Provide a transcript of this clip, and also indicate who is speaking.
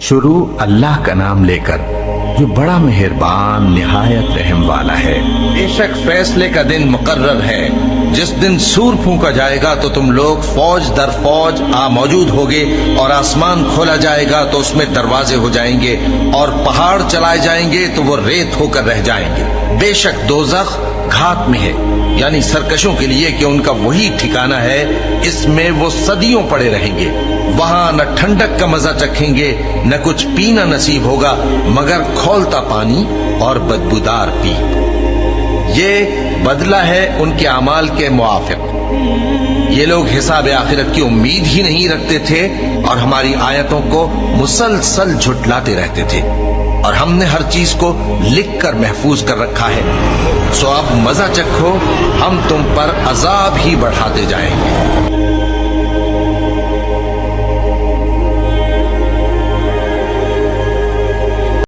Speaker 1: شروع اللہ کا نام لے کر جو بڑا مہربان نہایت رحم والا ہے۔ بے شک فیصلے کا دن مقرر ہے، جس دن سور پھونکا جائے گا تو تم لوگ فوج در فوج موجود ہوگے، اور آسمان کھولا جائے گا تو اس میں دروازے ہو جائیں گے، اور پہاڑ چلائے جائیں گے تو وہ ریت ہو کر رہ جائیں گے۔ بے شک دوزخ گھات میں ہے، یعنی سرکشوں کے لیے کہ ان کا وہی ٹھکانہ ہے، اس میں وہ صدیوں پڑے رہیں گے۔ وہاں نہ ٹھنڈک کا مزہ چکھیں گے، نہ کچھ پینا نصیب ہوگا مگر کھولتا پانی اور بدبودار پیپ۔ یہ بدلہ ہے ان کے اعمال کے موافق۔ یہ لوگ حساب آخرت کی امید ہی نہیں رکھتے تھے اور ہماری آیتوں کو مسلسل جھٹلاتے رہتے تھے، اور ہم نے ہر چیز کو لکھ کر محفوظ کر رکھا ہے۔ سو اب مزہ چکھو، ہم تم پر عذاب ہی بڑھاتے جائیں گے۔